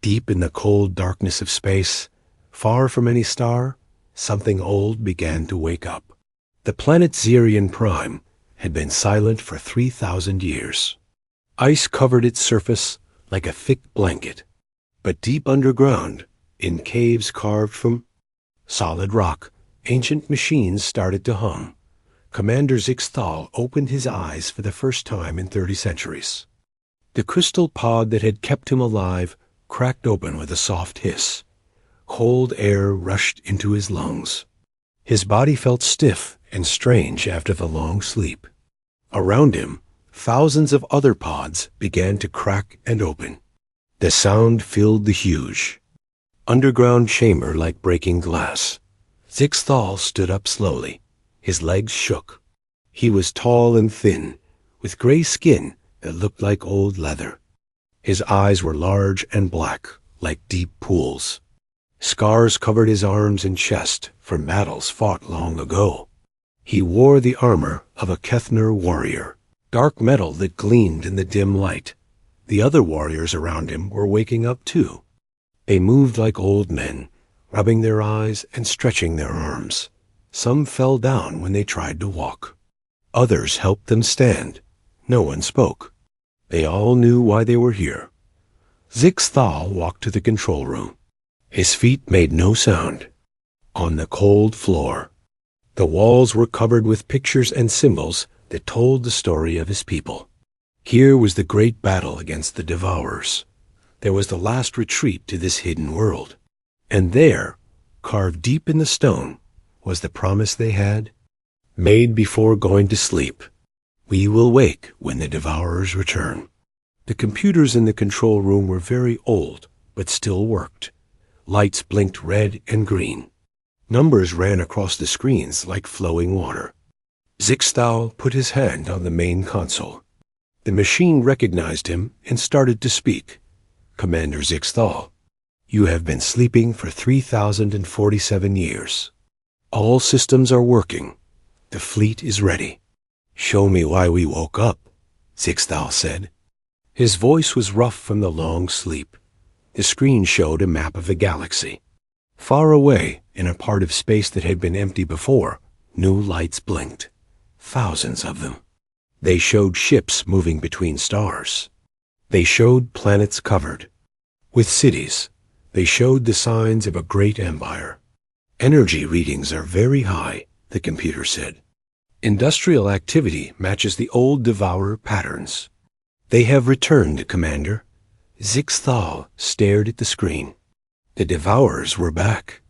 Deep in the cold darkness of space, far from any star, something old began to wake up. The planet Xerion Prime had been silent for 3,000 years. Ice covered its surface like a thick blanket, but deep underground, in caves carved from solid rock, ancient machines started to hum. Commander Zixthal opened his eyes for the first time in 30 centuries. The crystal pod that had kept him alive cracked open with a soft hiss. Cold air rushed into his lungs. His body felt stiff and strange after the long sleep. Around him, thousands of other pods began to crack and open. The sound filled the huge, underground chamber like breaking glass. Zixthal stood up slowly. His legs shook. He was tall and thin, with gray skin that looked like old leather. His eyes were large and black, like deep pools. Scars covered his arms and chest from battles fought long ago. He wore the armor of a Kethner warrior, dark metal that gleamed in the dim light. The other warriors around him were waking up too. They moved like old men, rubbing their eyes and stretching their arms. Some fell down when they tried to walk. Others helped them stand. No one spoke. They all knew why they were here. Zixthal walked to the control room. His feet made no sound. On the cold floor, the walls were covered with pictures and symbols that told the story of his people. Here was the great battle against the Devourers. There was the last retreat to this hidden world. And there, carved deep in the stone, was the promise they had made before going to sleep. We will wake when the Devourers return. The computers in the control room were very old, but still worked. Lights blinked red and green. Numbers ran across the screens like flowing water. Zixthal put his hand on the main console. The machine recognized him and started to speak. Commander Zixthal, you have been sleeping for 3,047 years. All systems are working. The fleet is ready. Show me why we woke up, Zixthal said. His voice was rough from the long sleep. The screen showed a map of the galaxy. Far away, in a part of space that had been empty before, new lights blinked. Thousands of them. They showed ships moving between stars. They showed planets covered with cities. They showed the signs of a great empire. Energy readings are very high, the computer said. Industrial activity matches the old Devourer patterns. They have returned, Commander. Zixthal stared at the screen. The Devourers were back.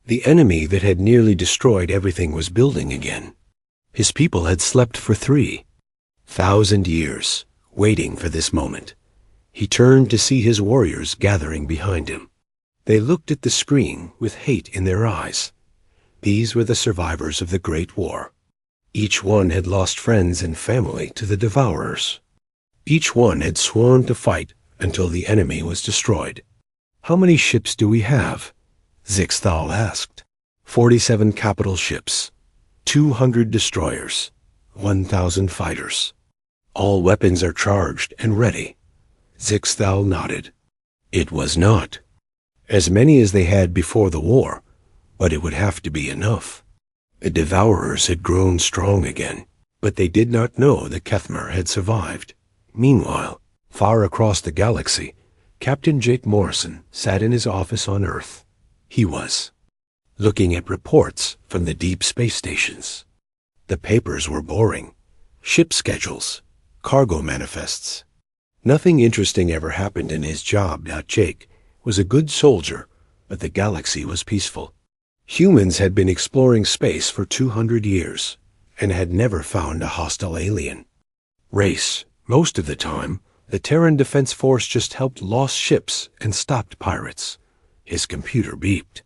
The enemy that had nearly destroyed everything was building again. His people had slept for 3,000 years, waiting for this moment. He turned to see his warriors gathering behind him. They looked at the screen with hate in their eyes. These were the survivors of the Great War. Each one had lost friends and family to the Devourers. Each one had sworn to fight until the enemy was destroyed. How many ships do we have? Zixthal asked. 47 capital ships, 200 destroyers, 1,000 fighters. All weapons are charged and ready. Zixthal nodded. It was not as many as they had before the war, but it would have to be enough. The Devourers had grown strong again, but they did not know that Kethmer had survived. Meanwhile, far across the galaxy, Captain Jake Morrison sat in his office on Earth. He was looking at reports from the deep space stations. The papers were boring. Ship schedules, cargo manifests. Nothing interesting ever happened in his job. Jake was a good soldier, but the galaxy was peaceful. Humans had been exploring space for 200 years and had never found a hostile alien race. Most of the time, the Terran Defense Force just helped lost ships and stopped pirates. His computer beeped.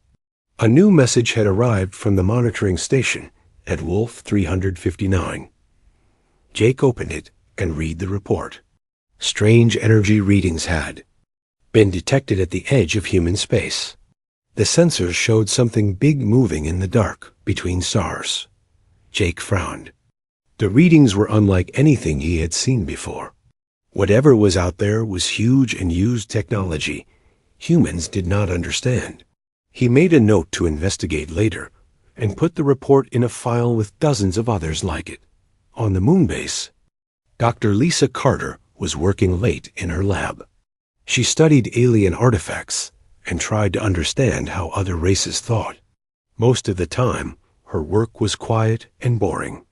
A new message had arrived from the monitoring station at Wolf 359. Jake opened it and read the report. Strange energy readings had been detected at the edge of human space. The sensors showed something big moving in the dark between stars. Jake frowned. The readings were unlike anything he had seen before. Whatever was out there was huge and used technology. Humans did not understand. He made a note to investigate later and put the report in a file with dozens of others like it. On the moon base, Dr. Lisa Carter was working late in her lab. She studied alien artifacts and tried to understand how other races thought. Most of the time, her work was quiet and boring.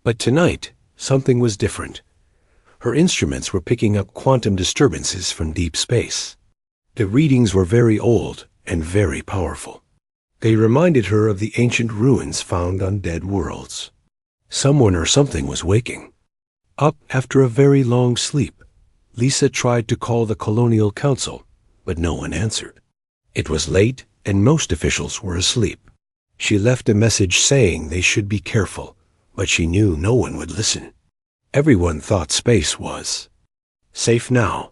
But tonight, something was different. Her instruments were picking up quantum disturbances from deep space. The readings were very old and very powerful. They reminded her of the ancient ruins found on dead worlds. Someone or something was waking. Up after a very long sleep, Lisa tried to call the Colonial Council, but no one answered. It was late and most officials were asleep. She left a message saying they should be careful, but she knew no one would listen. Everyone thought space was safe now.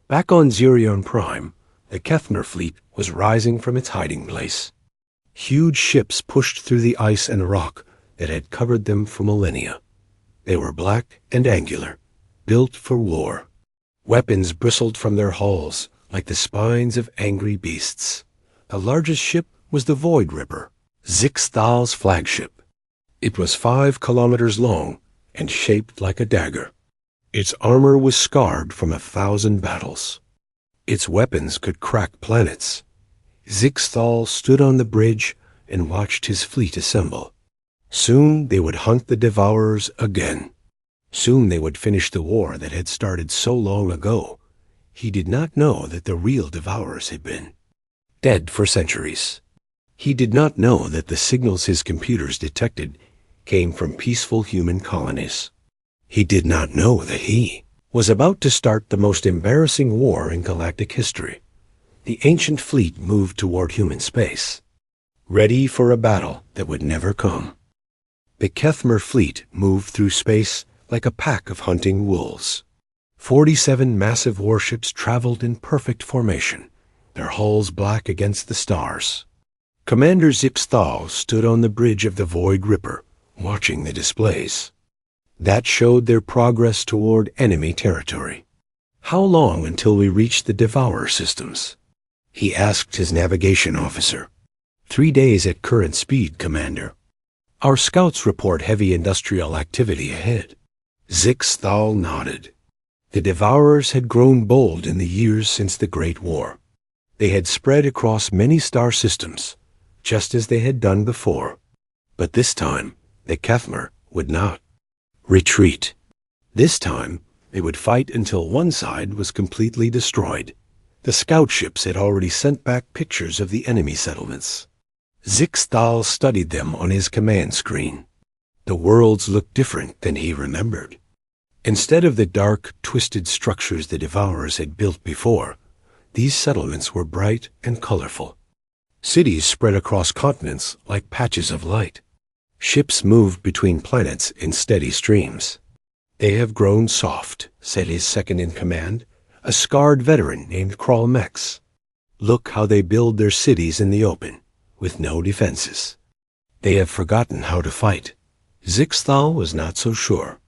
Back on Zerion Prime, the Kethner fleet was rising from its hiding place. Huge ships pushed through the ice and rock that had covered them for millennia. They were black and angular, built for war. Weapons bristled from their hulls like the spines of angry beasts. The largest ship was the Void Ripper, Zixthal's flagship. It was 5 kilometers long and shaped like a dagger. Its armor was scarred from 1,000 battles. Its weapons could crack planets. Zixthal stood on the bridge and watched his fleet assemble. Soon they would hunt the Devourers again. Soon they would finish the war that had started so long ago. He did not know that the real Devourers had been dead for centuries. He did not know that the signals his computers detected came from peaceful human colonies. He did not know that he was about to start the most embarrassing war in galactic history. The ancient fleet moved toward human space, ready for a battle that would never come. The Kethmer fleet moved through space like a pack of hunting wolves. 47 massive warships traveled in perfect formation, their hulls black against the stars. Commander Zixthal stood on the bridge of the Void Ripper, watching the displays. That showed their progress toward enemy territory. "How long until we reach the Devourer systems?" he asked his navigation officer. 3 days at current speed, Commander. Our scouts report heavy industrial activity ahead. Zixthal nodded. The Devourers had grown bold in the years since the Great War. They had spread across many star systems, just as they had done before. But this time, the Kethmer would not retreat. This time, they would fight until one side was completely destroyed. The scout ships had already sent back pictures of the enemy settlements. Zixthal studied them on his command screen. The worlds looked different than he remembered. Instead of the dark, twisted structures the Devourers had built before, these settlements were bright and colorful. Cities spread across continents like patches of light. Ships moved between planets in steady streams. "They have grown soft," said his second-in-command, a scarred veteran named Kralmex. "Look how they build their cities in the open, with no defenses. They have forgotten how to fight." Zixthal was not so sure.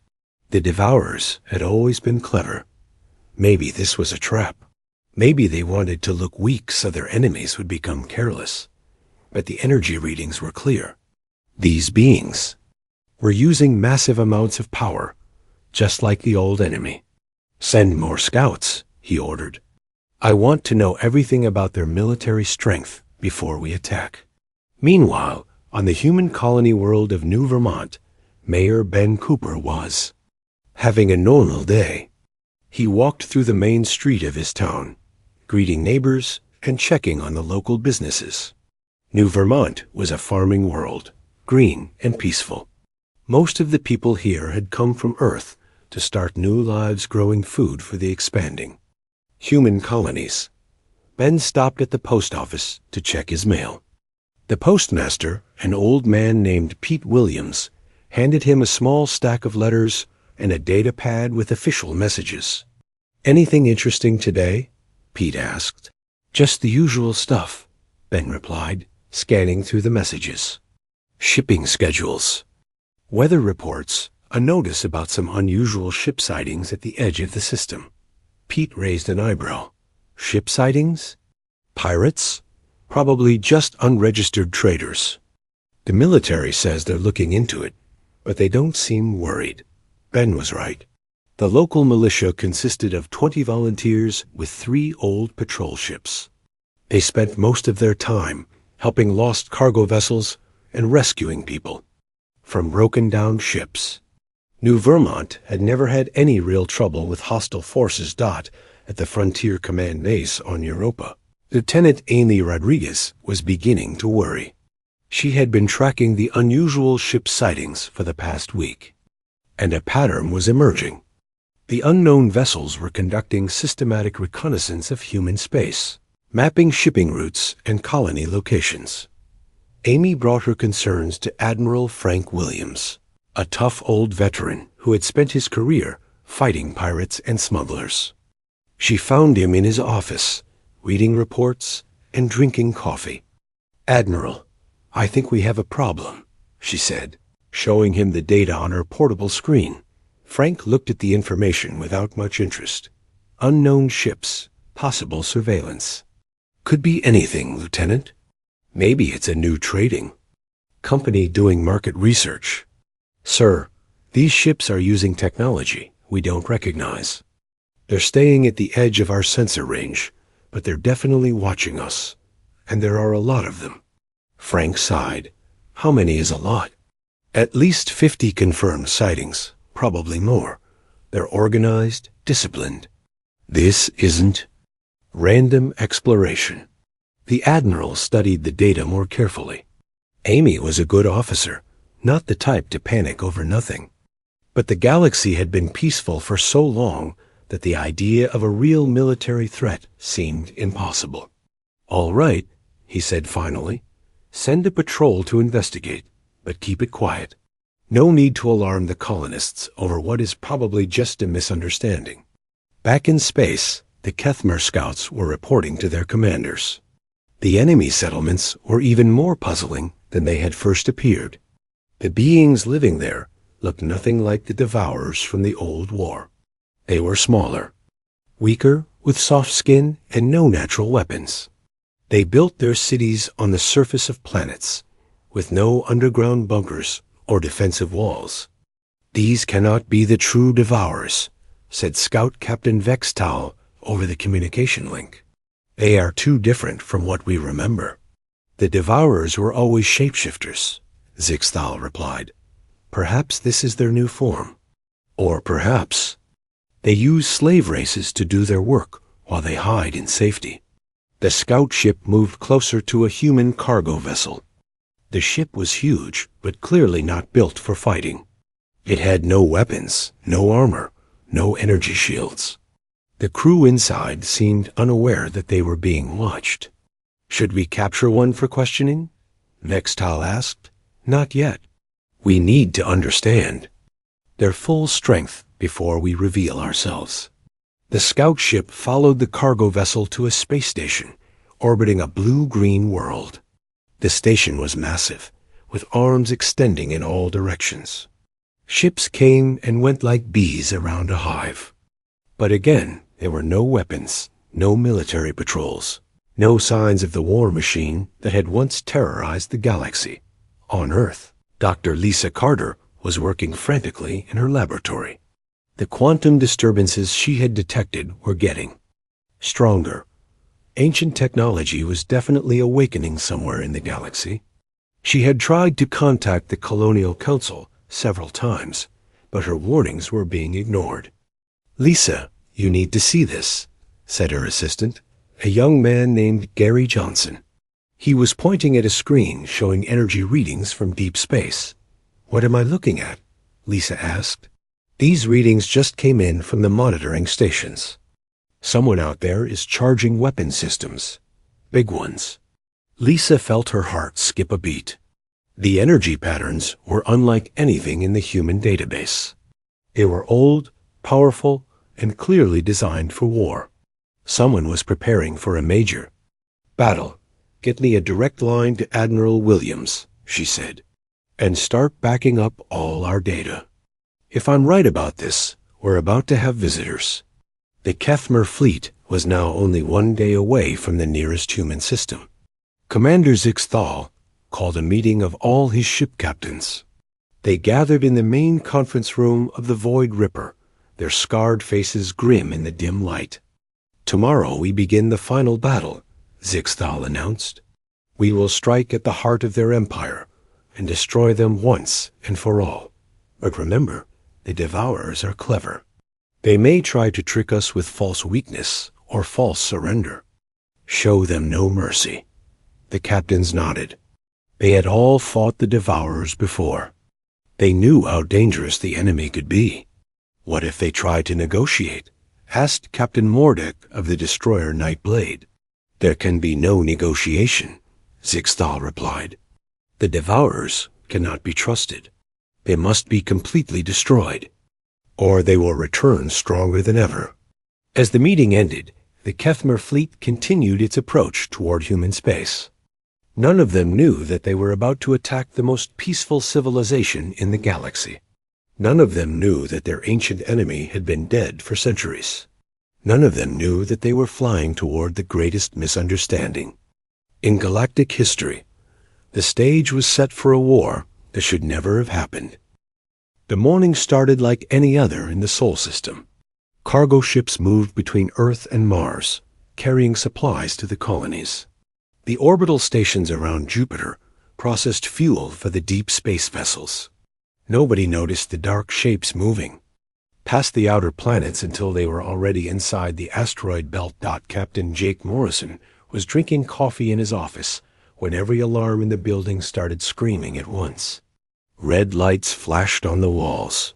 The Devourers had always been clever. Maybe this was a trap. Maybe they wanted to look weak so their enemies would become careless. But the energy readings were clear. These beings were using massive amounts of power, just like the old enemy. "Send more scouts," he ordered. "I want to know everything about their military strength before we attack." Meanwhile, on the human colony world of New Vermont, Mayor Ben Cooper was having a normal day. He walked through the main street of his town, greeting neighbors and checking on the local businesses. New Vermont was a farming world, green and peaceful. Most of the people here had come from Earth to start new lives growing food for the expanding human colonies. Ben stopped at the post office to check his mail. The postmaster, an old man named Pete Williams, handed him a small stack of letters and a data pad with official messages. "Anything interesting today?" Pete asked. "Just the usual stuff," Ben replied, scanning through the messages. Shipping schedules, weather reports, a notice about some unusual ship sightings at the edge of the system. Pete raised an eyebrow. "Ship sightings?" Pirates? Probably just unregistered traders. The military says they're looking into it, but they don't seem worried. Ben was right. The local militia consisted of 20 volunteers with 3 old patrol ships. They spent most of their time helping lost cargo vessels and rescuing people from broken-down ships. New Vermont had never had any real trouble with hostile forces. At the Frontier Command Base on Europa, Lieutenant Amy Rodriguez was beginning to worry. She had been tracking the unusual ship sightings for the past week, and a pattern was emerging. The unknown vessels were conducting systematic reconnaissance of human space, mapping shipping routes and colony locations. Amy brought her concerns to Admiral Frank Williams, a tough old veteran who had spent his career fighting pirates and smugglers. She found him in his office, reading reports and drinking coffee. "Admiral, I think we have a problem," she said, showing him the data on her portable screen. Frank looked at the information without much interest. Unknown ships, possible surveillance. "Could be anything, Lieutenant. Maybe it's a new trading company doing market research." "Sir, these ships are using technology we don't recognize. They're staying at the edge of our sensor range, but they're definitely watching us, and there are a lot of them." Frank sighed. "How many is a lot?" "At least 50 confirmed sightings, probably more. They're organized, disciplined. This isn't random exploration." The Admiral studied the data more carefully. Amy was a good officer, not the type to panic over nothing. But the galaxy had been peaceful for so long that the idea of a real military threat seemed impossible. "All right," he said finally. "Send a patrol to investigate, but keep it quiet. No need to alarm the colonists over what is probably just a misunderstanding." Back in space, the Kethmer scouts were reporting to their commanders. The enemy settlements were even more puzzling than they had first appeared. The beings living there looked nothing like the Devourers from the old war. They were smaller, weaker, with soft skin and no natural weapons. They built their cities on the surface of planets, with no underground bunkers or defensive walls. "These cannot be the true Devourers," said Scout Captain Vextal over the communication link. "They are too different from what we remember." "The Devourers were always shapeshifters," Zixthal replied. "Perhaps this is their new form. Or perhaps they use slave races to do their work while they hide in safety." The scout ship moved closer to a human cargo vessel. The ship was huge, but clearly not built for fighting. It had no weapons, no armor, no energy shields. The crew inside seemed unaware that they were being watched. "Should we capture one for questioning?" Vextal asked. "Not yet. We need to understand their full strength before we reveal ourselves." The scout ship followed the cargo vessel to a space station, orbiting a blue-green world. The station was massive, with arms extending in all directions. Ships came and went like bees around a hive. But again, there were no weapons, no military patrols, no signs of the war machine that had once terrorized the galaxy. On Earth, Dr. Lisa Carter was working frantically in her laboratory. The quantum disturbances she had detected were getting stronger. Ancient technology was definitely awakening somewhere in the galaxy. She had tried to contact the Colonial Council several times, but her warnings were being ignored. "Lisa, you need to see this," said her assistant, a young man named Gary Johnson. He was pointing at a screen showing energy readings from deep space. "What am I looking at?" Lisa asked. "These readings just came in from the monitoring stations. Someone out there is charging weapon systems. Big ones." Lisa felt her heart skip a beat. The energy patterns were unlike anything in the human database. They were old, powerful, and clearly designed for war. Someone was preparing for a major battle. "Get me a direct line to Admiral Williams," she said, "and start backing up all our data. If I'm right about this, we're about to have visitors." The Kethmer fleet was now only 1 day away from the nearest human system. Commander Zixthal called a meeting of all his ship captains. They gathered in the main conference room of the Void Ripper, their scarred faces grim in the dim light. "Tomorrow we begin the final battle," Zixthal announced. "We will strike at the heart of their empire and destroy them once and for all. But remember, the Devourers are clever. They may try to trick us with false weakness or false surrender. Show them no mercy." The captains nodded. They had all fought the Devourers before. They knew how dangerous the enemy could be. "What if they try to negotiate?" asked Captain Mordek of the destroyer Nightblade. "There can be no negotiation," Zixthal replied. "The Devourers cannot be trusted. They must be completely destroyed, or they will return stronger than ever." As the meeting ended, the Kethmer fleet continued its approach toward human space. None of them knew that they were about to attack the most peaceful civilization in the galaxy. None of them knew that their ancient enemy had been dead for centuries. None of them knew that they were flying toward the greatest misunderstanding. In galactic history, the stage was set for a war that should never have happened. The morning started like any other in the Sol system. Cargo ships moved between Earth and Mars, carrying supplies to the colonies. The orbital stations around Jupiter processed fuel for the deep space vessels. Nobody noticed the dark shapes moving past the outer planets until they were already inside the asteroid belt. Captain Jake Morrison was drinking coffee in his office when every alarm in the building started screaming at once. Red lights flashed on the walls.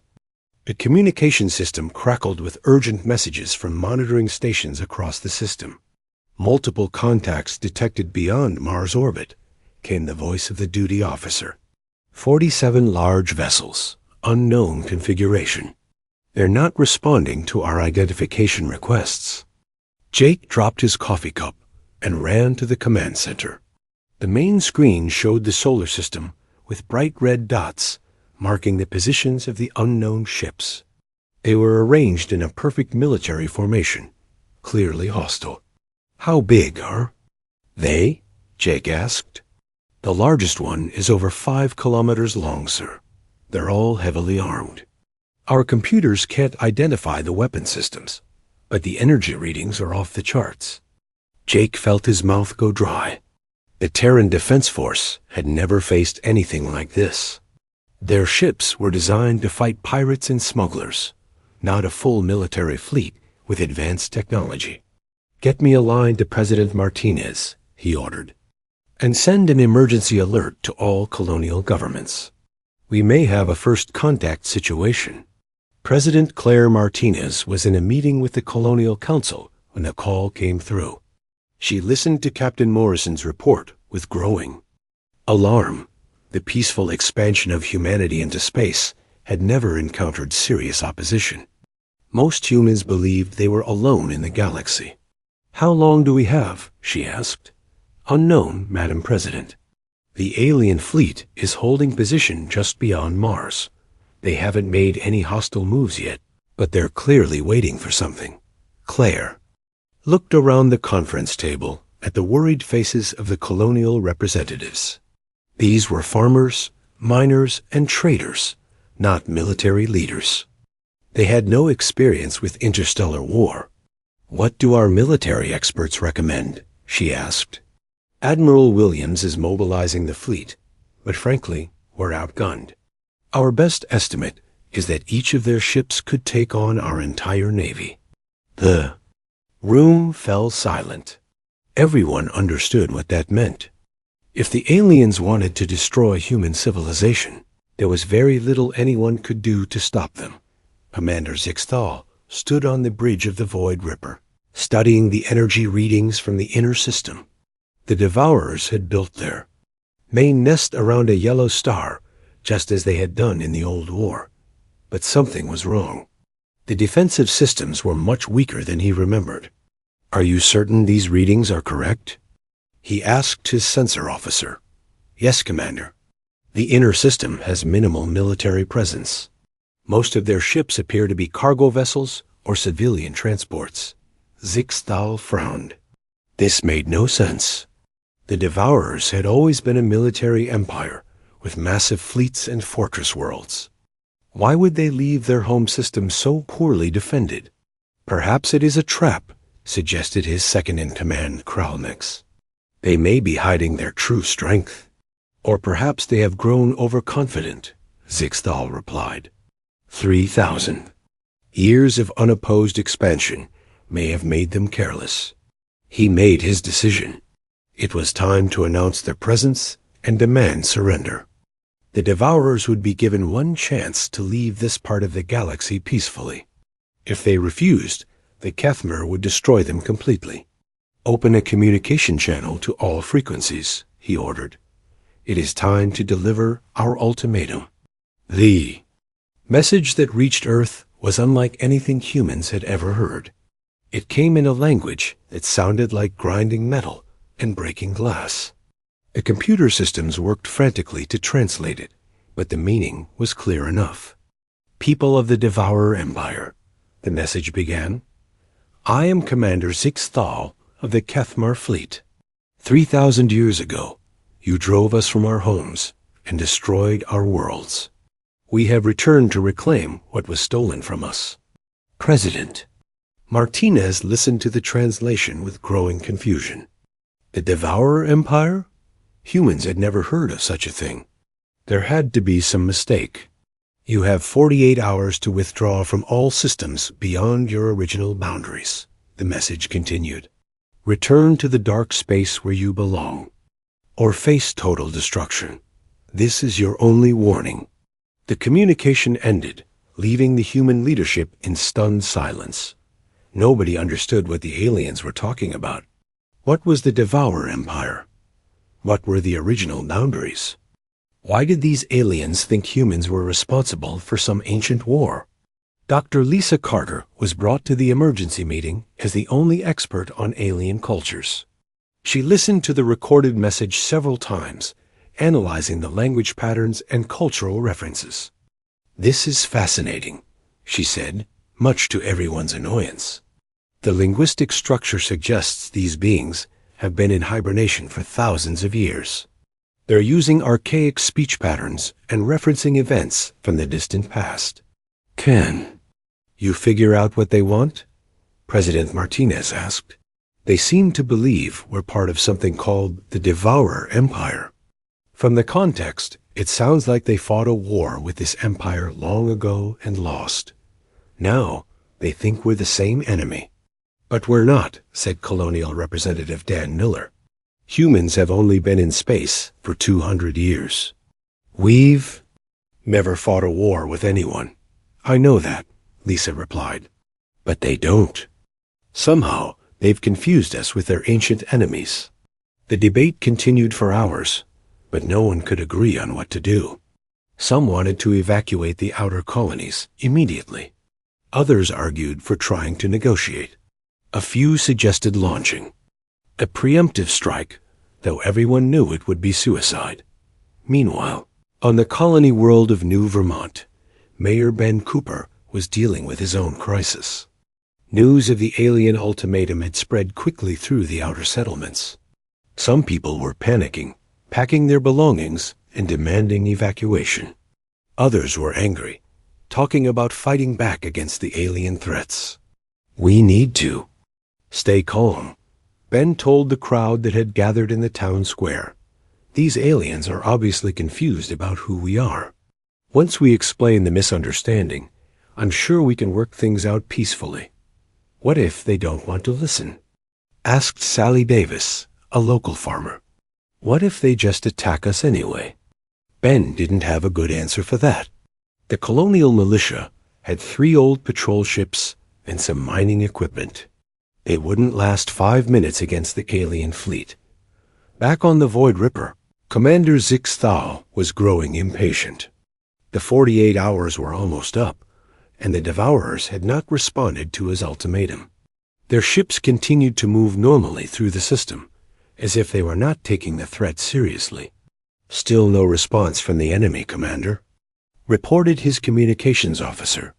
The communication system crackled with urgent messages from monitoring stations across the system. "Multiple contacts detected beyond Mars orbit," came the voice of the duty officer. 47 large vessels, unknown configuration. They're not responding to our identification requests." Jake dropped his coffee cup and ran to the command center. The main screen showed the solar system with bright red dots marking the positions of the unknown ships. They were arranged in a perfect military formation, clearly hostile. "How big are they?" Jake asked. "The largest one is over 5 kilometers long, sir. They're all heavily armed. Our computers can't identify the weapon systems, but the energy readings are off the charts." Jake felt his mouth go dry. The Terran Defense Force had never faced anything like this. Their ships were designed to fight pirates and smugglers, not a full military fleet with advanced technology. "Get me a line to President Martinez," he ordered, "and send an emergency alert to all colonial governments. We may have a first contact situation." President Claire Martinez was in a meeting with the Colonial Council when the call came through. She listened to Captain Morrison's report with growing alarm. The peaceful expansion of humanity into space had never encountered serious opposition. Most humans believed they were alone in the galaxy. "How long do we have?" she asked. "Unknown, Madam President. The alien fleet is holding position just beyond Mars. They haven't made any hostile moves yet, but they're clearly waiting for something." Claire looked around the conference table at the worried faces of the colonial representatives. These were farmers, miners, and traders, not military leaders. They had no experience with interstellar war. "What do our military experts recommend?" she asked. "Admiral Williams is mobilizing the fleet, but frankly, we're outgunned. Our best estimate is that each of their ships could take on our entire navy." The room fell silent. Everyone understood what that meant. If the aliens wanted to destroy human civilization, there was very little anyone could do to stop them. Commander Zixthal stood on the bridge of the Void Ripper, studying the energy readings from the inner system. The Devourers had built their main nest around a yellow star, just as they had done in the old war. But something was wrong. The defensive systems were much weaker than he remembered. "Are you certain these readings are correct?" he asked his sensor officer. "Yes, Commander. The inner system has minimal military presence. Most of their ships appear to be cargo vessels or civilian transports. Zixthal frowned. This made no sense. The Devourers had always been a military empire with massive fleets and fortress worlds. Why would they leave their home system so poorly defended? Perhaps it is a trap, suggested his second-in-command, Kralnix. They may be hiding their true strength. Or perhaps they have grown overconfident, Zixthal replied. 3,000 years of unopposed expansion may have made them careless. He made his decision. It was time to announce their presence and demand surrender. The Devourers would be given one chance to leave this part of the galaxy peacefully. If they refused, the Kethmer would destroy them completely. Open a communication channel to all frequencies, he ordered. It is time to deliver our ultimatum. The message that reached Earth was unlike anything humans had ever heard. It came in a language that sounded like grinding metal and breaking glass. The computer systems worked frantically to translate it, but the meaning was clear enough. People of the Devourer Empire, the message began. I am Commander Zixthal of the Kethmar fleet. 3,000 years ago, you drove us from our homes and destroyed our worlds. We have returned to reclaim what was stolen from us. President. Martinez listened to the translation with growing confusion. The Devourer Empire? Humans had never heard of such a thing. There had to be some mistake. You have 48 hours to withdraw from all systems beyond your original boundaries, the message continued. Return to the dark space where you belong, or face total destruction. This is your only warning. The communication ended, leaving the human leadership in stunned silence. Nobody understood what the aliens were talking about. What was the Devourer Empire? What were the original boundaries? Why did these aliens think humans were responsible for some ancient war? Dr. Lisa Carter was brought to the emergency meeting as the only expert on alien cultures. She listened to the recorded message several times, analyzing the language patterns and cultural references. This is fascinating, she said, much to everyone's annoyance. The linguistic structure suggests these beings have been in hibernation for thousands of years. They're using archaic speech patterns and referencing events from the distant past. Can you figure out what they want? President Martinez asked. They seem to believe we're part of something called the Devourer Empire. From the context, it sounds like they fought a war with this empire long ago and lost. Now, they think we're the same enemy. But we're not, said Colonial Representative Dan Miller. Humans have only been in space for 200 years. We've never fought a war with anyone. I know that, Lisa replied. But they don't. Somehow, they've confused us with their ancient enemies. The debate continued for hours, but no one could agree on what to do. Some wanted to evacuate the outer colonies immediately. Others argued for trying to negotiate. A few suggested launching a preemptive strike, though everyone knew it would be suicide. Meanwhile, on the colony world of New Vermont, Mayor Ben Cooper was dealing with his own crisis. News of the alien ultimatum had spread quickly through the outer settlements. Some people were panicking, packing their belongings, and demanding evacuation. Others were angry, talking about fighting back against the alien threats. We need to stay calm, Ben told the crowd that had gathered in the town square. These aliens are obviously confused about who we are. Once we explain the misunderstanding, I'm sure we can work things out peacefully. What if they don't want to listen? Asked Sally Davis, a local farmer. What if they just attack us anyway? Ben didn't have a good answer for that. The colonial militia had 3 old patrol ships and some mining equipment. It wouldn't last 5 minutes against the Kalian fleet. Back on the Void Ripper, Commander Zixthal was growing impatient. The 48 hours were almost up, and the Devourers had not responded to his ultimatum. Their ships continued to move normally through the system, as if they were not taking the threat seriously. Still no response from the enemy, Commander, reported his communications officer.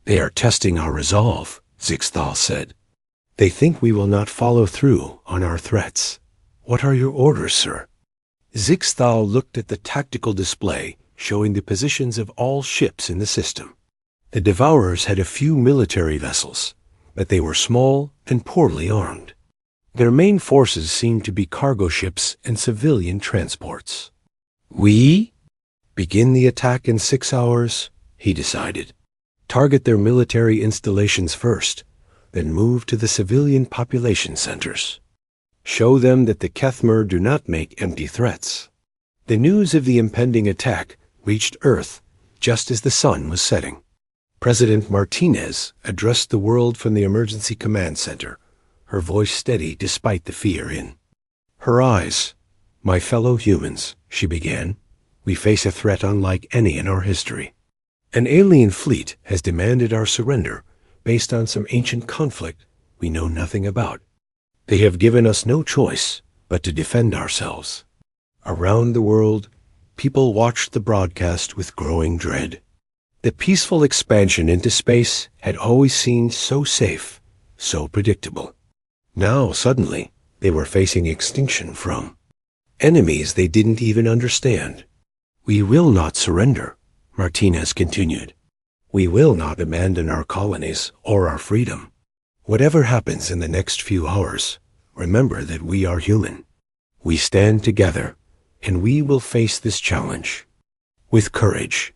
They are testing our resolve, Zixthal said. They think we will not follow through on our threats. What are your orders, sir? Zixthal looked at the tactical display showing the positions of all ships in the system. The Devourers had a few military vessels, but they were small and poorly armed. Their main forces seemed to be cargo ships and civilian transports. We begin the attack in 6 hours, he decided. Target their military installations first, then move to the civilian population centers. Show them that the Kethmer do not make empty threats. The news of the impending attack reached Earth just as the sun was setting. President Martinez addressed the world from the Emergency Command Center, her voice steady despite the fear in her eyes. My fellow humans, she began, we face a threat unlike any in our history. An alien fleet has demanded our surrender based on some ancient conflict we know nothing about. They have given us no choice but to defend ourselves. Around the world, people watched the broadcast with growing dread. The peaceful expansion into space had always seemed so safe, so predictable. Now, suddenly, they were facing extinction from enemies they didn't even understand. We will not surrender, Martinez continued. We will not abandon our colonies or our freedom. Whatever happens in the next few hours, remember that we are human. We stand together, and we will face this challenge with courage.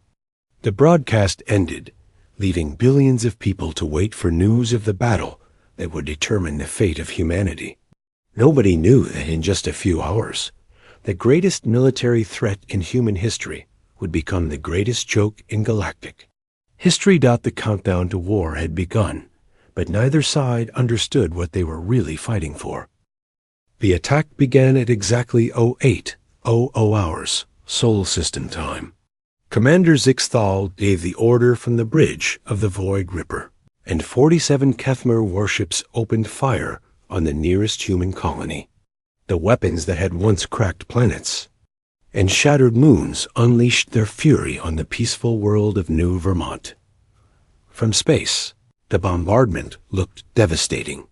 The broadcast ended, leaving billions of people to wait for news of the battle that would determine the fate of humanity. Nobody knew that in just a few hours, the greatest military threat in human history would become the greatest joke in Galactic history. The countdown to war had begun, but neither side understood what they were really fighting for. The attack began at exactly 08:00 hours, Sol System time. Commander Zixthal gave the order from the bridge of the Void Ripper, and 47 Kethmer warships opened fire on the nearest human colony. The weapons that had once cracked planets and shattered moons unleashed their fury on the peaceful world of New Vermont. From space, the bombardment looked devastating.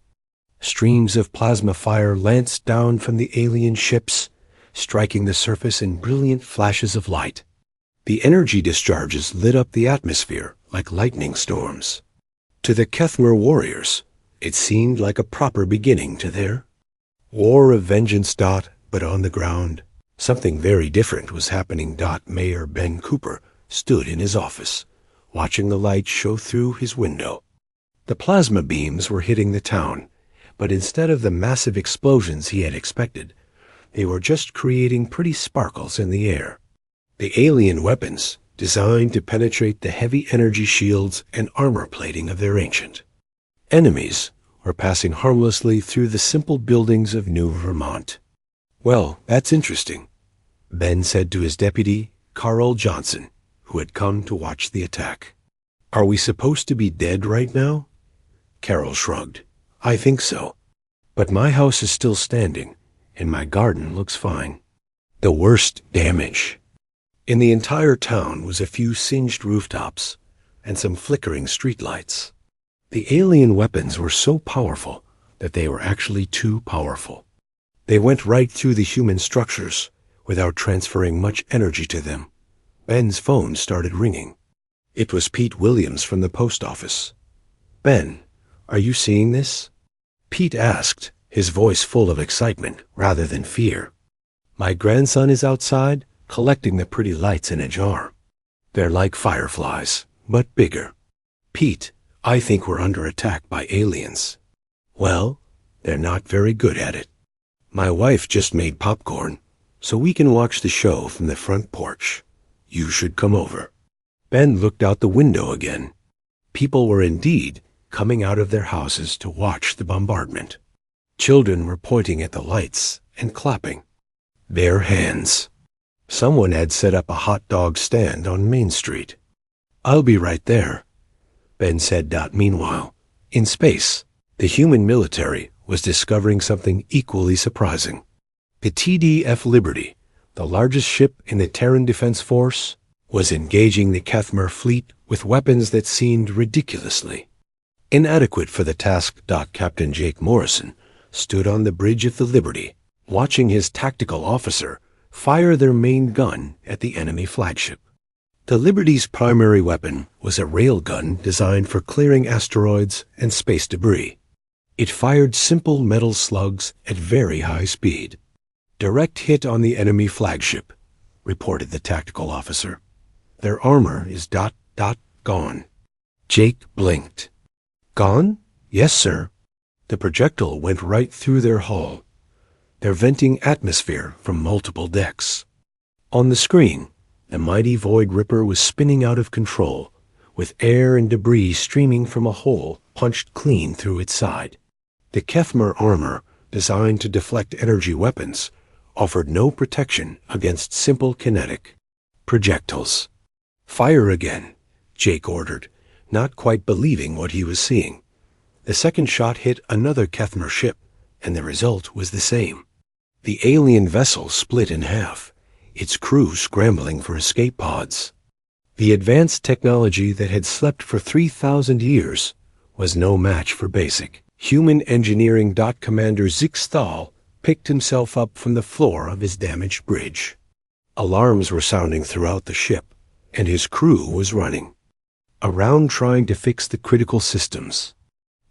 Streams of plasma fire lanced down from the alien ships, striking the surface in brilliant flashes of light. The energy discharges lit up the atmosphere like lightning storms. To the Kethmer warriors, it seemed like a proper beginning to their war of vengeance. But on the ground, something very different was happening. Mayor Ben Cooper stood in his office, watching the light show through his window. The plasma beams were hitting the town, but instead of the massive explosions he had expected, they were just creating pretty sparkles in the air. The alien weapons, designed to penetrate the heavy energy shields and armor plating of their ancient enemies, were passing harmlessly through the simple buildings of New Vermont. Well, that's interesting, Ben said to his deputy, Carl Johnson, who had come to watch the attack. Are we supposed to be dead right now? Carol shrugged. I think so. But my house is still standing, and my garden looks fine. The worst damage in the entire town was a few singed rooftops and some flickering streetlights. The alien weapons were so powerful that they were actually too powerful. They went right through the human structures without transferring much energy to them. Ben's phone started ringing. It was Pete Williams from the post office. Ben, are you seeing this? Pete asked, his voice full of excitement rather than fear. My grandson is outside, collecting the pretty lights in a jar. They're like fireflies, but bigger. Pete, I think we're under attack by aliens. Well, they're not very good at it. My wife just made popcorn, so we can watch the show from the front porch. You should come over. Ben looked out the window again. People were indeed coming out of their houses to watch the bombardment. Children were pointing at the lights and clapping their hands. Someone had set up a hot dog stand on Main Street. I'll be right there, Ben said. Meanwhile, in space, the human military was discovering something equally surprising. The TDF Liberty, the largest ship in the Terran Defense Force, was engaging the Kethmer fleet with weapons that seemed ridiculously Inadequate for the task, Captain Jake Morrison stood on the bridge of the Liberty, watching his tactical officer fire their main gun at the enemy flagship. The Liberty's primary weapon was a railgun designed for clearing asteroids and space debris. It fired simple metal slugs at very high speed. "Direct hit on the enemy flagship," reported the tactical officer. "Their armor is ... gone." Jake blinked. "Gone?" "Yes, sir. The projectile went right through their hull. They're venting atmosphere from multiple decks." On the screen, the mighty Void Ripper was spinning out of control, with air and debris streaming from a hole punched clean through its side. The Kethmer armor, designed to deflect energy weapons, offered no protection against simple kinetic projectiles. "Fire again," Jake ordered, not quite believing what he was seeing. The second shot hit another Kethmer ship, and the result was the same. The alien vessel split in half, its crew scrambling for escape pods. The advanced technology that had slept for 3,000 years was no match for basic human engineering. Commander Zixthal picked himself up from the floor of his damaged bridge. Alarms were sounding throughout the ship, and his crew was running around trying to fix the critical systems.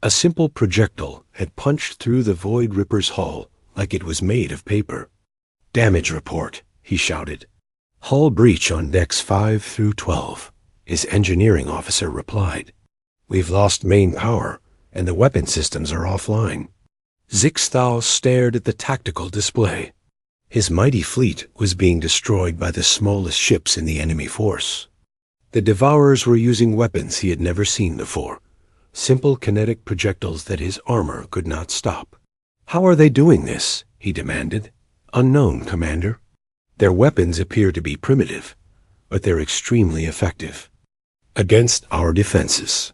A simple projectile had punched through the Void Ripper's hull like it was made of paper. "Damage report," he shouted. "Hull breach on decks 5 through 12, his engineering officer replied. "We've lost main power, and the weapon systems are offline." Zixthal stared at the tactical display. His mighty fleet was being destroyed by the smallest ships in the enemy force. The Devourers were using weapons he had never seen before, simple kinetic projectiles that his armor could not stop. "How are they doing this?" he demanded. "Unknown, Commander. Their weapons appear to be primitive, but they're extremely effective against our defenses."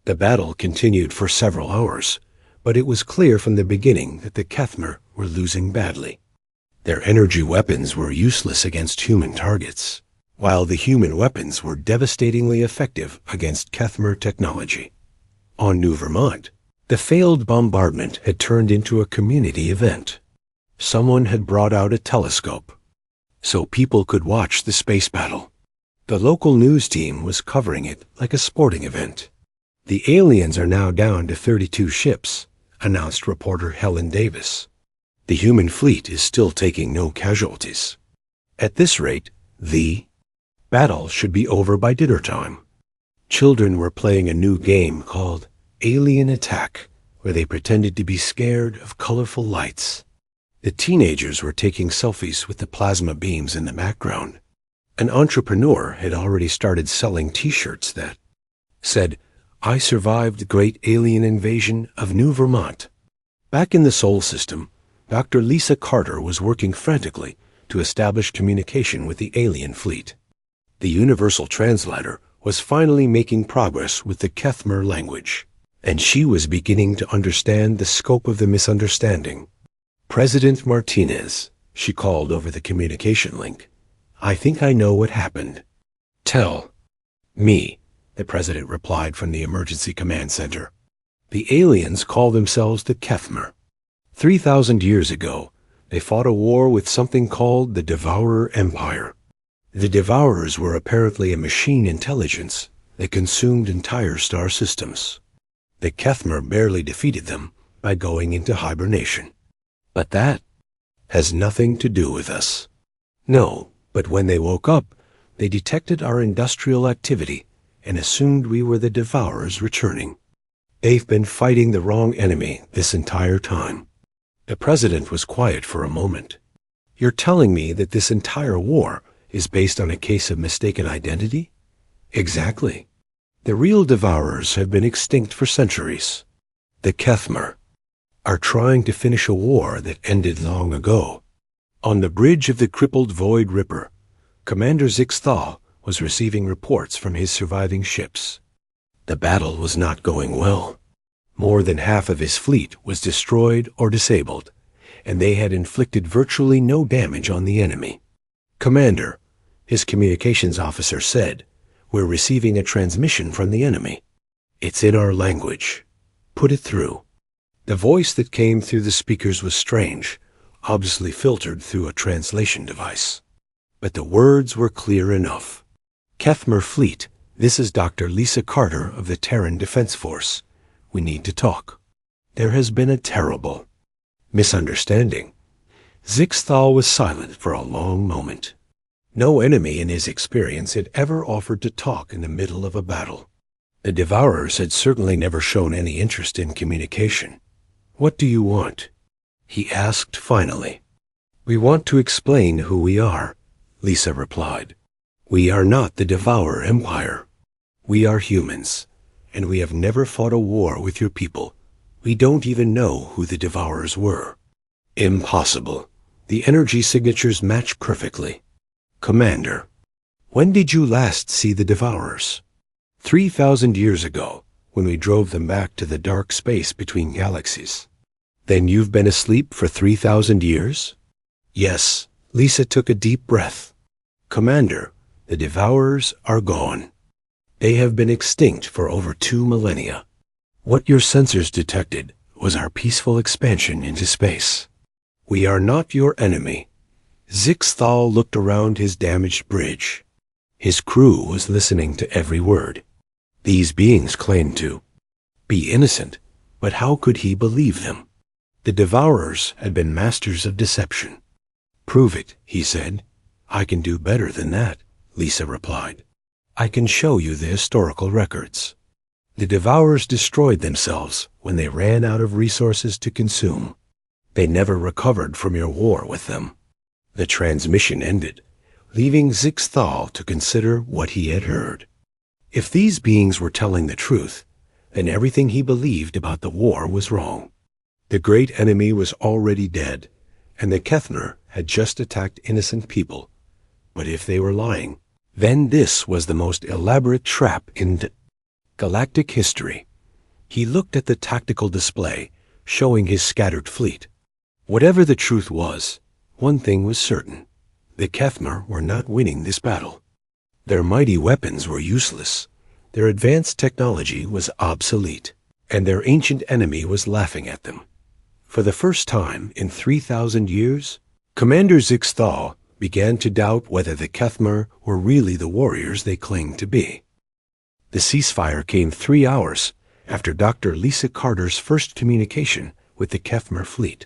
The battle continued for several hours, but it was clear from the beginning that the Kethmer were losing badly. Their energy weapons were useless against human targets, while the human weapons were devastatingly effective against Kethmer technology. On New Vermont, the failed bombardment had turned into a community event. Someone had brought out a telescope so people could watch the space battle. The local news team was covering it like a sporting event. "The aliens are now down to 32 ships," announced reporter Helen Davis. "The human fleet is still taking no casualties. At this rate, the battle should be over by dinner time." Children were playing a new game called Alien Attack, where they pretended to be scared of colorful lights. The teenagers were taking selfies with the plasma beams in the background. An entrepreneur had already started selling T-shirts that said, "I survived the great alien invasion of New Vermont." Back in the Sol system, Dr. Lisa Carter was working frantically to establish communication with the alien fleet. The Universal Translator was finally making progress with the Kethmer language, and she was beginning to understand the scope of the misunderstanding. "President Martinez," she called over the communication link, "I think I know what happened." "Tell me," the president replied from the emergency command center. "The aliens call themselves the Kethmer. 3,000 years ago, they fought a war with something called the Devourer Empire. The Devourers were apparently a machine intelligence that consumed entire star systems. The Kethmer barely defeated them by going into hibernation. But that has nothing to do with us." "No, but when they woke up, they detected our industrial activity and assumed we were the Devourers returning. They've been fighting the wrong enemy this entire time." The president was quiet for a moment. "You're telling me that this entire war is based on a case of mistaken identity?" "Exactly. The real Devourers have been extinct for centuries. The Kethmer are trying to finish a war that ended long ago." On the bridge of the crippled Void Ripper, Commander Zixthal was receiving reports from his surviving ships. The battle was not going well. More than half of his fleet was destroyed or disabled, and they had inflicted virtually no damage on the enemy. "Commander," his communications officer said, "we're receiving a transmission from the enemy. It's in our language." Put it through." The voice that came through the speakers was strange, obviously filtered through a translation device. But the words were clear enough. "Kethmer Fleet, this is Dr. Lisa Carter of the Terran Defense Force. We need to talk. There has been a terrible misunderstanding." Zixthal was silent for a long moment. No enemy in his experience had ever offered to talk in the middle of a battle. The Devourers had certainly never shown any interest in communication. "What do you want?" he asked finally. "We want to explain who we are," Lisa replied. "We are not the Devourer Empire. We are humans, and we have never fought a war with your people. We don't even know who the Devourers were." "Impossible. The energy signatures match perfectly." "Commander, when did you last see the Devourers?" 3,000 years ago, when we drove them back to the dark space between galaxies." "Then you've been asleep for 3,000 years?" "Yes." Lisa took a deep breath. "Commander, the Devourers are gone. They have been extinct for over 2 millennia. What your sensors detected was our peaceful expansion into space. We are not your enemy." Zixthal looked around his damaged bridge. His crew was listening to every word. These beings claimed to be innocent, but how could he believe them? The Devourers had been masters of deception. "Prove it," he said. "I can do better than that," Lisa replied. "I can show you the historical records. The Devourers destroyed themselves when they ran out of resources to consume. They never recovered from your war with them." The transmission ended, leaving Zixthal to consider what he had heard. If these beings were telling the truth, then everything he believed about the war was wrong. The great enemy was already dead, and the Kethner had just attacked innocent people. But if they were lying, then this was the most elaborate trap in galactic history. He looked at the tactical display, showing his scattered fleet. Whatever the truth was, one thing was certain. The Kethmer were not winning this battle. Their mighty weapons were useless, their advanced technology was obsolete, and their ancient enemy was laughing at them. For the first time in 3,000 years, Commander Zixthal began to doubt whether the Kethmer were really the warriors they claimed to be. The ceasefire came 3 hours after Dr. Lisa Carter's first communication with the Kethmer fleet.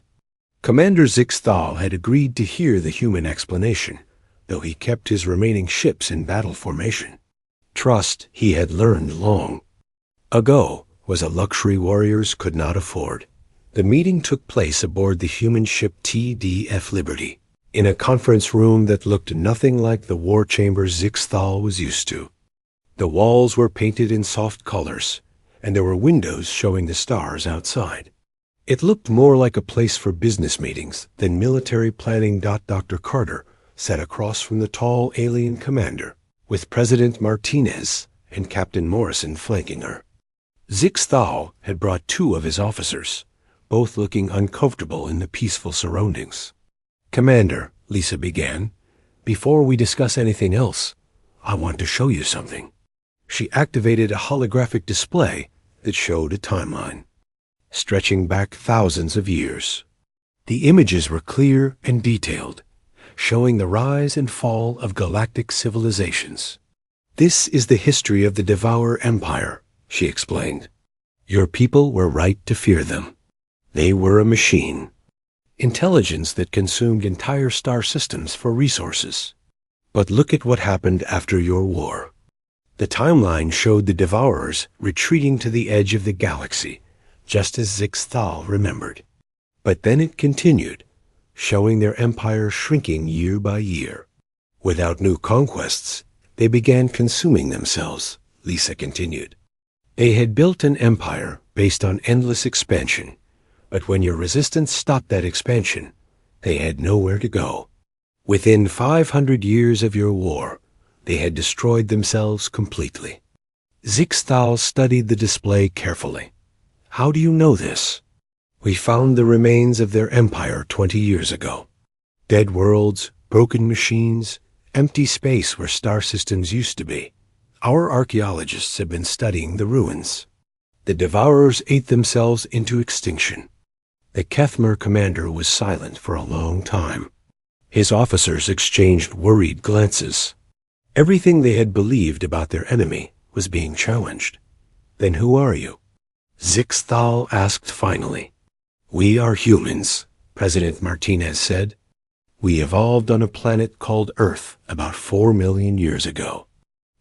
Commander Zixthal had agreed to hear the human explanation, though he kept his remaining ships in battle formation. Trust, he had learned long ago, was a luxury warriors could not afford. The meeting took place aboard the human ship TDF Liberty, in a conference room that looked nothing like the war chamber Zixthal was used to. The walls were painted in soft colors, and there were windows showing the stars outside. It looked more like a place for business meetings than military planning. Dr. Carter sat across from the tall alien commander, with President Martinez and Captain Morrison flanking her. Zixthal had brought 2 of his officers, both looking uncomfortable in the peaceful surroundings. "Commander," Lisa began, "before we discuss anything else, I want to show you something." She activated a holographic display that showed a timeline, stretching back thousands of years. The images were clear and detailed, showing the rise and fall of galactic civilizations. "This is the history of the Devourer Empire," she explained. "Your people were right to fear them. They were a machine. Intelligence that consumed entire star systems for resources. But look at what happened after your war." The timeline showed the Devourers retreating to the edge of the galaxy, just as Zixthal remembered. But then it continued, showing their empire shrinking year by year. "Without new conquests, they began consuming themselves," Lisa continued. "They had built an empire based on endless expansion, but when your resistance stopped that expansion, they had nowhere to go. Within 500 years of your war, they had destroyed themselves completely." Zixthal studied the display carefully. "How do you know this?" "We found the remains of their empire 20 years ago. Dead worlds, broken machines, empty space where star systems used to be. Our archaeologists have been studying the ruins." The Devourers ate themselves into extinction. The Kethmer commander was silent for a long time. His officers exchanged worried glances. Everything they had believed about their enemy was being challenged. "Then who are you?" Zixthal asked finally. "We are humans," President Martinez said. "We evolved on a planet called Earth about 4 million years ago.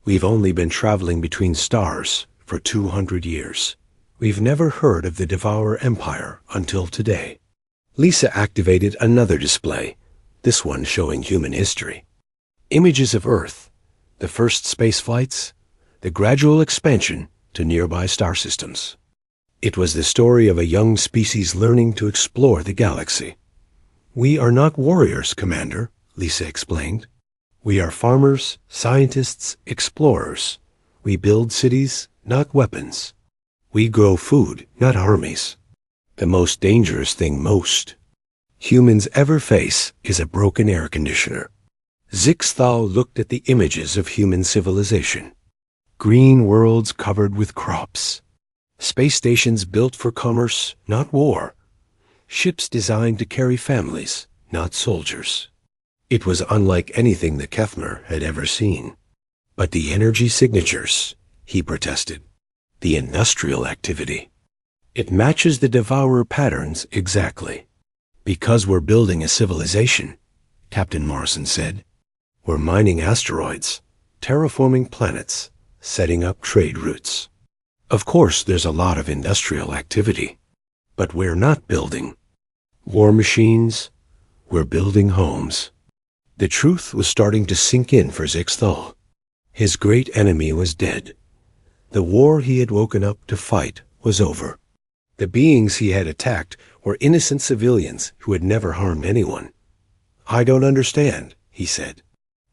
We've only been traveling between stars for 200 years. We've never heard of the Devourer Empire until today." Lisa activated another display, this one showing human history. Images of Earth, the first space flights, the gradual expansion to nearby star systems. It was the story of a young species learning to explore the galaxy. "We are not warriors, Commander," Lisa explained. "We are farmers, scientists, explorers. We build cities, not weapons. We grow food, not armies. The most dangerous thing most humans ever face is a broken air conditioner." Zixthal looked at the images of human civilization. Green worlds covered with crops. Space stations built for commerce, not war. Ships designed to carry families, not soldiers. It was unlike anything the Kethmer had ever seen. "But the energy signatures," he protested. "The industrial activity. It matches the Devourer patterns exactly." "Because we're building a civilization," Captain Morrison said. "We're mining asteroids, terraforming planets, setting up trade routes. Of course, there's a lot of industrial activity, but we're not building war machines. We're building homes." The truth was starting to sink in for Zixthal. His great enemy was dead. The war he had woken up to fight was over. The beings he had attacked were innocent civilians who had never harmed anyone. "I don't understand," he said.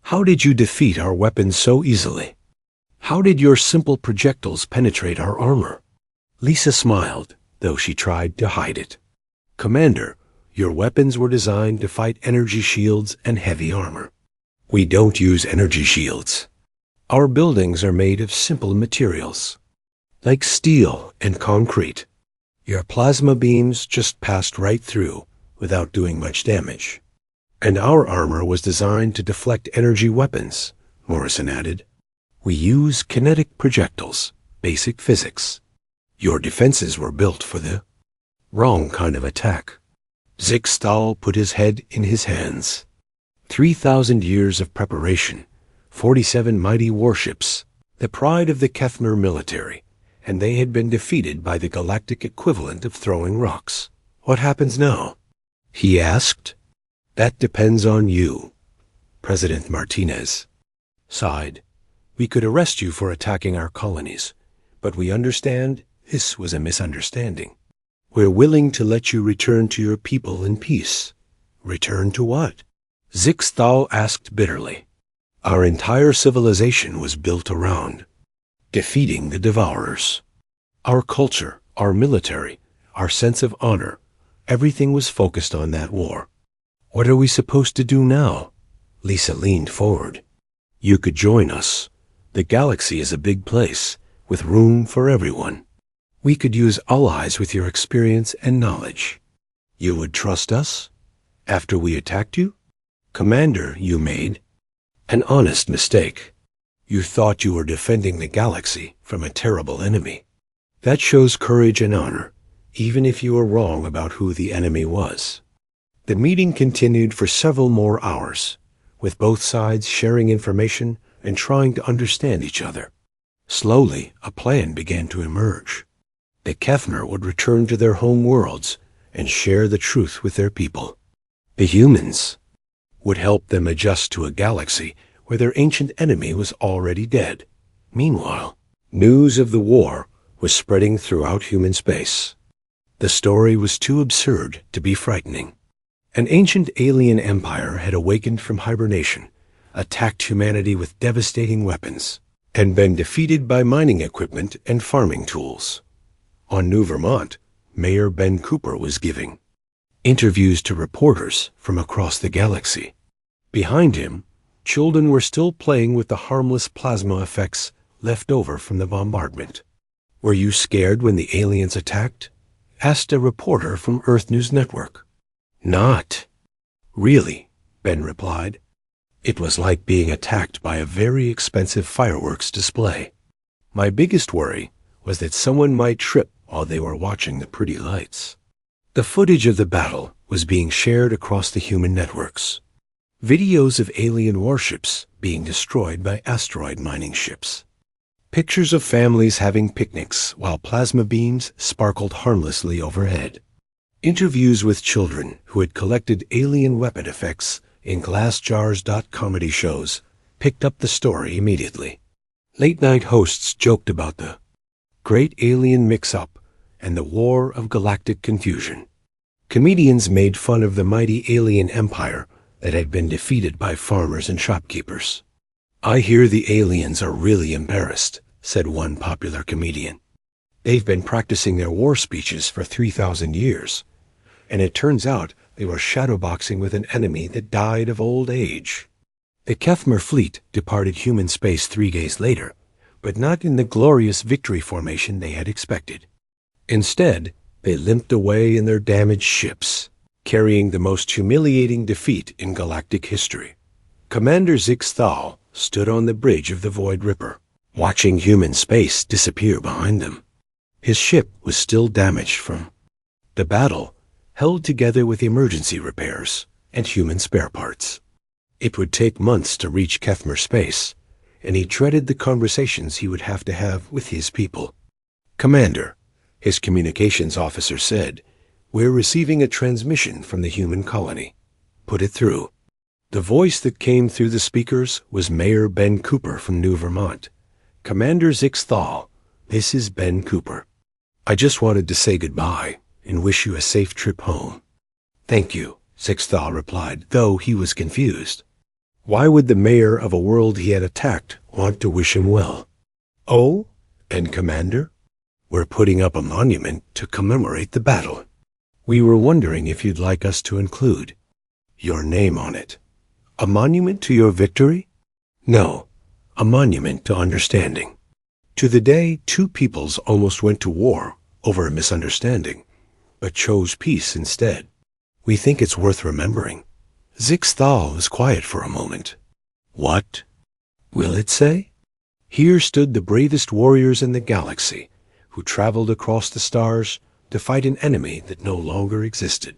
"How did you defeat our weapons so easily? How did your simple projectiles penetrate our armor?" Lisa smiled, though she tried to hide it. "Commander, your weapons were designed to fight energy shields and heavy armor. We don't use energy shields. Our buildings are made of simple materials, like steel and concrete. Your plasma beams just passed right through without doing much damage. And our armor was designed to deflect energy weapons," Morrison added. "We use kinetic projectiles, basic physics. Your defenses were built for the wrong kind of attack." Zixthal put his head in his hands. 3,000 years of preparation, 47 mighty warships, the pride of the Kethmer military, and they had been defeated by the galactic equivalent of throwing rocks. "What happens now?" he asked. "That depends on you," President Martinez sighed. "We could arrest you for attacking our colonies, but we understand this was a misunderstanding. We're willing to let you return to your people in peace." "Return to what?" Zixthal asked bitterly. "Our entire civilization was built around defeating the Devourers. Our culture, our military, our sense of honor, everything was focused on that war. What are we supposed to do now?" Lisa leaned forward. "You could join us. The galaxy is a big place, with room for everyone. We could use allies with your experience and knowledge. You would trust us? After we attacked you? Commander, you made an honest mistake. You thought you were defending the galaxy from a terrible enemy. That shows courage and honor, even if you were wrong about who the enemy was." The meeting continued for several more hours, with both sides sharing information and trying to understand each other. Slowly, a plan began to emerge. The Kethmer would return to their home worlds and share the truth with their people. The humans would help them adjust to a galaxy where their ancient enemy was already dead. Meanwhile, news of the war was spreading throughout human space. The story was too absurd to be frightening. An ancient alien empire had awakened from hibernation, attacked humanity with devastating weapons, and been defeated by mining equipment and farming tools. On New Vermont, Mayor Ben Cooper was giving interviews to reporters from across the galaxy. Behind him, children were still playing with the harmless plasma effects left over from the bombardment. Were you scared when the aliens attacked? Asked a reporter from Earth News Network. Not really, Ben replied. It was like being attacked by a very expensive fireworks display. My biggest worry was that someone might trip while they were watching the pretty lights. The footage of the battle was being shared across the human networks. Videos of alien warships being destroyed by asteroid mining ships. Pictures of families having picnics while plasma beams sparkled harmlessly overhead. Interviews with children who had collected alien weapon effects in glass jars. Comedy shows picked up the story immediately. Late-night hosts joked about the great alien mix-up and the war of galactic confusion. Comedians made fun of the mighty alien empire that had been defeated by farmers and shopkeepers. I hear the aliens are really embarrassed, said one popular comedian. They've been practicing their war speeches for 3,000 years, and it turns out they were shadowboxing with an enemy that died of old age. The Kethmer fleet departed human space 3 days later, but not in the glorious victory formation they had expected. Instead, they limped away in their damaged ships, carrying the most humiliating defeat in galactic history. Commander Zixthal stood on the bridge of the Void Ripper, watching human space disappear behind them. His ship was still damaged from the battle, held together with emergency repairs and human spare parts. It would take months to reach Kethmer space, and he dreaded the conversations he would have to have with his people. Commander, his communications officer said, we're receiving a transmission from the human colony. Put it through. The voice that came through the speakers was Mayor Ben Cooper from New Vermont. Commander Zixthal, this is Ben Cooper. I just wanted to say goodbye and wish you a safe trip home. Thank you, Zixthal replied, though he was confused. Why would the mayor of a world he had attacked want to wish him well? Oh, and Commander? We're putting up a monument to commemorate the battle. We were wondering if you'd like us to include your name on it. A monument to your victory? No, a monument to understanding. To the day 2 peoples almost went to war over a misunderstanding, but chose peace instead. We think it's worth remembering. Zixthal was quiet for a moment. What will it say? Here stood the bravest warriors in the galaxy, who traveled across the stars to fight an enemy that no longer existed.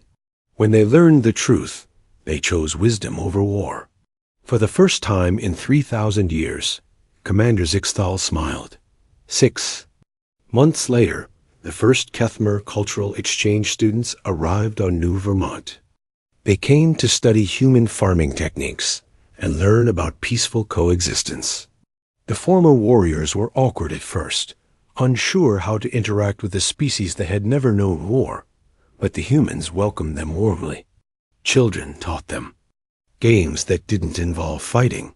When they learned the truth, they chose wisdom over war. For the first time in 3,000 years, Commander Zixthal smiled. 6 months later, the first Kethmer cultural exchange students arrived on New Vermont. They came to study human farming techniques and learn about peaceful coexistence. The former warriors were awkward at first, unsure how to interact with a species that had never known war, but the humans welcomed them warmly. Children taught them games that didn't involve fighting.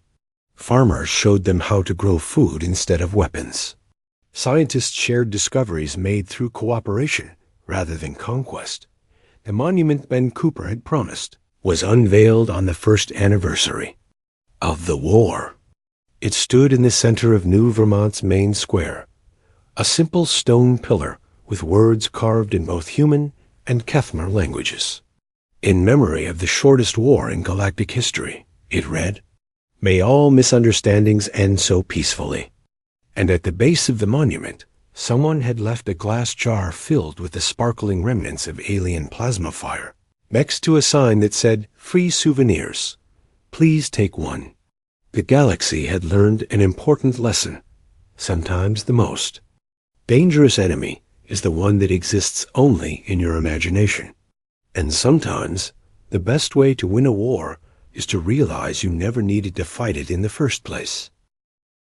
Farmers showed them how to grow food instead of weapons. Scientists shared discoveries made through cooperation rather than conquest. The monument Ben Cooper had promised was unveiled on the first anniversary of the war. It stood in the center of New Vermont's main square, a simple stone pillar with words carved in both human and Kethmer languages. In memory of the shortest war in galactic history, it read, "May all misunderstandings end so peacefully." And at the base of the monument, someone had left a glass jar filled with the sparkling remnants of alien plasma fire, next to a sign that said, "Free souvenirs. Please take one." The galaxy had learned an important lesson, sometimes the most. Dangerous enemy is the one that exists only in your imagination. And sometimes, the best way to win a war is to realize you never needed to fight it in the first place.